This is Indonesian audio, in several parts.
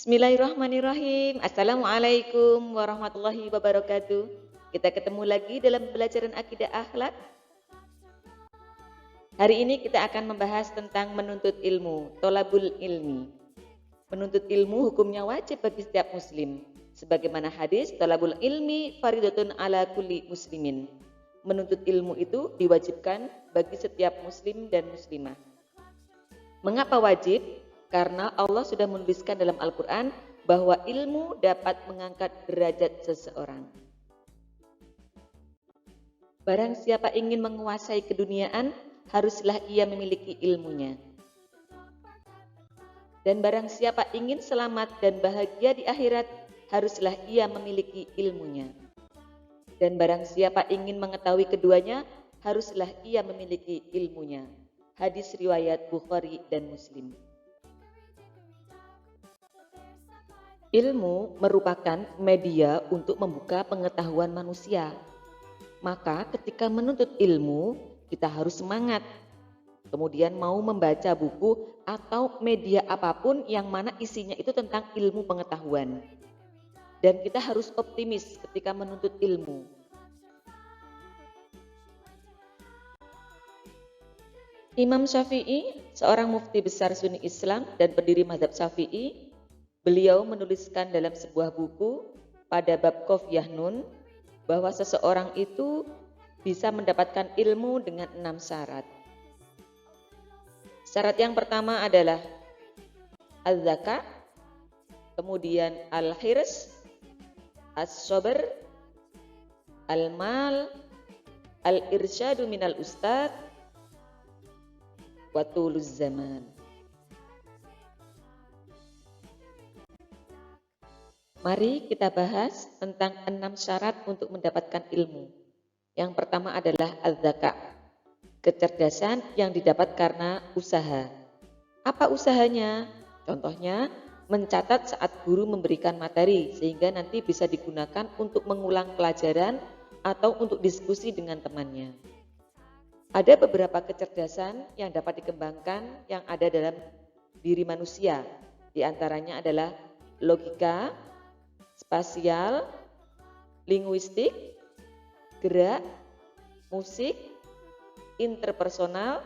Bismillahirrahmanirrahim. Assalamualaikum warahmatullahi wabarakatuh. Kita ketemu lagi dalam pelajaran akidah akhlak. Hari ini kita akan membahas tentang menuntut ilmu, tolabul ilmi. Menuntut ilmu hukumnya wajib bagi setiap muslim. Sebagaimana hadis, tolabul ilmi faridatun ala kulli muslimin. Menuntut ilmu itu diwajibkan bagi setiap muslim dan muslimah. Mengapa wajib? Karena Allah sudah menuliskan dalam Al-Quran bahwa ilmu dapat mengangkat derajat seseorang. Barang siapa ingin menguasai keduniaan, haruslah ia memiliki ilmunya. Dan barang siapa ingin selamat dan bahagia di akhirat, haruslah ia memiliki ilmunya. Dan barang siapa ingin mengetahui keduanya, haruslah ia memiliki ilmunya. Hadis riwayat Bukhari dan Muslim. Ilmu merupakan media untuk membuka pengetahuan manusia. Maka ketika menuntut ilmu, kita harus semangat. Kemudian mau membaca buku atau media apapun yang mana isinya itu tentang ilmu pengetahuan. Dan kita harus optimis ketika menuntut ilmu. Imam Syafi'i, seorang mufti besar Sunni Islam dan pendiri mazhab Syafi'i, beliau menuliskan dalam sebuah buku pada bab Qafiyah Nun bahwa seseorang itu bisa mendapatkan ilmu dengan 6 syarat. Syarat yang pertama adalah az-zaka, kemudian al-hirs, as-sabr, al-mal, al-irsyadu minal ustad, wa tuluz zaman. Mari kita bahas tentang 6 syarat untuk mendapatkan ilmu. Yang pertama adalah az-zaka, kecerdasan yang didapat karena usaha. Apa usahanya? Contohnya, mencatat saat guru memberikan materi sehingga nanti bisa digunakan untuk mengulang pelajaran atau untuk diskusi dengan temannya. Ada beberapa kecerdasan yang dapat dikembangkan yang ada dalam diri manusia. Di antaranya adalah logika, spasial, linguistik, gerak, musik, interpersonal,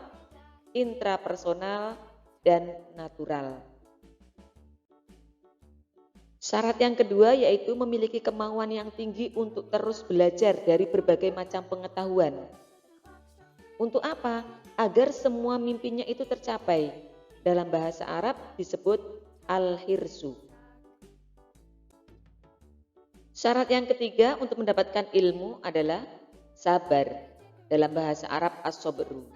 intrapersonal, dan natural. Syarat yang kedua yaitu memiliki kemauan yang tinggi untuk terus belajar dari berbagai macam pengetahuan. Untuk apa? Agar semua mimpinya itu tercapai. Dalam bahasa Arab disebut al-hirsu. Syarat yang ketiga untuk mendapatkan ilmu adalah sabar. Dalam bahasa Arab as-sabru.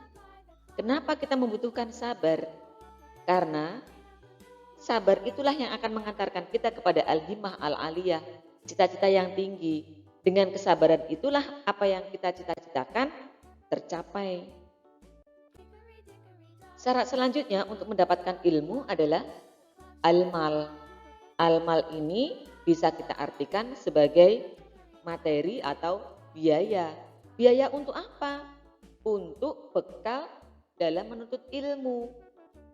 Kenapa kita membutuhkan sabar? Karena sabar itulah yang akan mengantarkan kita kepada al-himmah al-aliyah, cita-cita yang tinggi. Dengan kesabaran itulah apa yang kita cita-citakan tercapai. Syarat selanjutnya untuk mendapatkan ilmu adalah al-mal. Al-mal ini bisa kita artikan sebagai materi atau biaya. Biaya untuk apa? Untuk bekal dalam menuntut ilmu.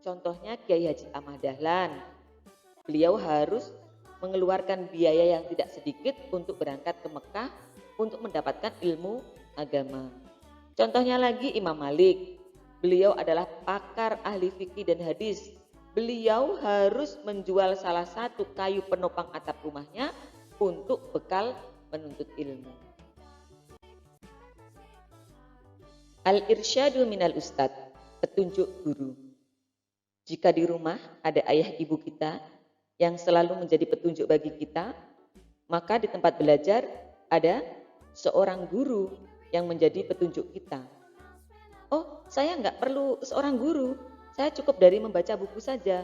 Contohnya Kiai Haji Ahmad Dahlan. Beliau harus mengeluarkan biaya yang tidak sedikit untuk berangkat ke Mekah untuk mendapatkan ilmu agama. Contohnya lagi Imam Malik. Beliau adalah pakar ahli fikih dan hadis. Beliau harus menjual salah satu kayu penopang atap rumahnya untuk bekal menuntut ilmu. Al-irsyadu minal ustad, petunjuk guru. Jika di rumah ada ayah ibu kita yang selalu menjadi petunjuk bagi kita, maka di tempat belajar ada seorang guru yang menjadi petunjuk kita. Oh, saya nggak perlu seorang guru, saya cukup dari membaca buku saja.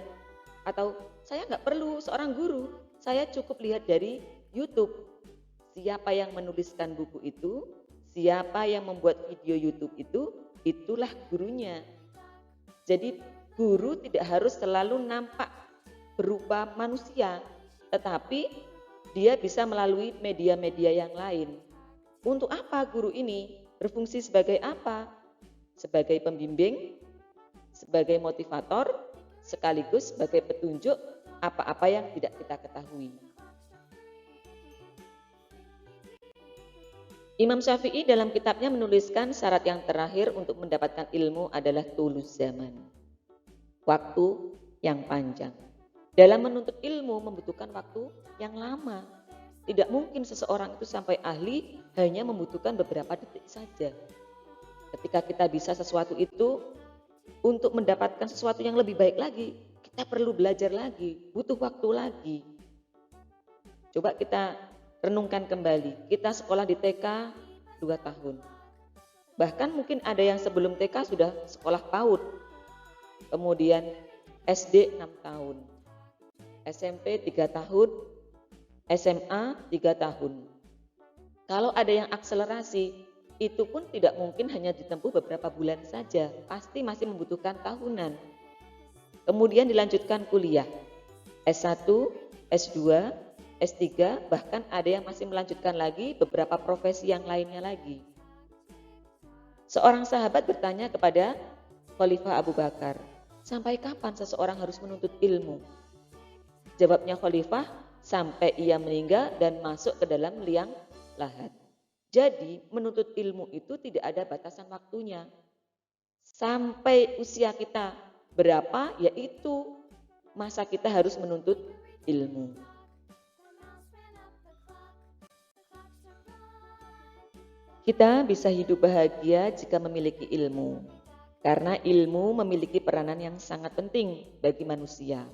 Atau saya nggak perlu seorang guru, saya cukup lihat dari YouTube. Siapa yang menuliskan buku itu, siapa yang membuat video YouTube itu, itulah gurunya. Jadi guru tidak harus selalu nampak berupa manusia, tetapi dia bisa melalui media-media yang lain. Untuk apa guru ini? Berfungsi sebagai apa? Sebagai pembimbing, sebagai motivator, sekaligus sebagai petunjuk apa-apa yang tidak kita ketahui. Imam Syafi'i dalam kitabnya menuliskan syarat yang terakhir untuk mendapatkan ilmu adalah tulus zaman, waktu yang panjang. Dalam menuntut ilmu membutuhkan waktu yang lama. Tidak mungkin seseorang itu sampai ahli hanya membutuhkan beberapa detik saja. Ketika kita bisa sesuatu itu, untuk mendapatkan sesuatu yang lebih baik lagi, kita perlu belajar lagi, butuh waktu lagi. Coba kita renungkan kembali, kita sekolah di TK 2 tahun. Bahkan mungkin ada yang sebelum TK sudah sekolah PAUD. Kemudian SD 6 tahun. SMP 3 tahun, SMA 3 tahun. Kalau ada yang akselerasi, itu pun tidak mungkin hanya ditempuh beberapa bulan saja, pasti masih membutuhkan tahunan. Kemudian dilanjutkan kuliah, S1, S2, S3, bahkan ada yang masih melanjutkan lagi beberapa profesi yang lainnya lagi. Seorang sahabat bertanya kepada Khalifah Abu Bakar, sampai kapan seseorang harus menuntut ilmu? Jawabnya Khalifah, sampai ia meninggal dan masuk ke dalam liang lahat. Jadi menuntut ilmu itu tidak ada batasan waktunya. Sampai usia kita berapa, yaitu masa kita harus menuntut ilmu. Kita bisa hidup bahagia jika memiliki ilmu, karena ilmu memiliki peranan yang sangat penting bagi manusia.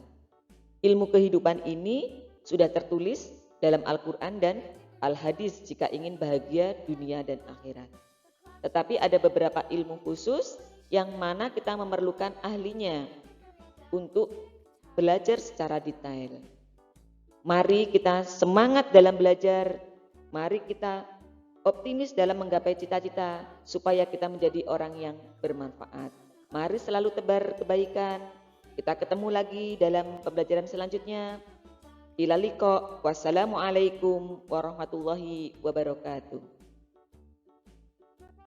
Ilmu kehidupan ini sudah tertulis dalam Al-Quran dan Al-Hadis jika ingin bahagia dunia dan akhirat. Tetapi ada beberapa ilmu khusus yang mana kita memerlukan ahlinya untuk belajar secara detail. Mari kita semangat dalam belajar, mari kita optimis dalam menggapai cita-cita supaya kita menjadi orang yang bermanfaat. Mari selalu tebar kebaikan. Kita ketemu lagi dalam pembelajaran selanjutnya. Ila liqa. Wassalamualaikum warahmatullahi wabarakatuh.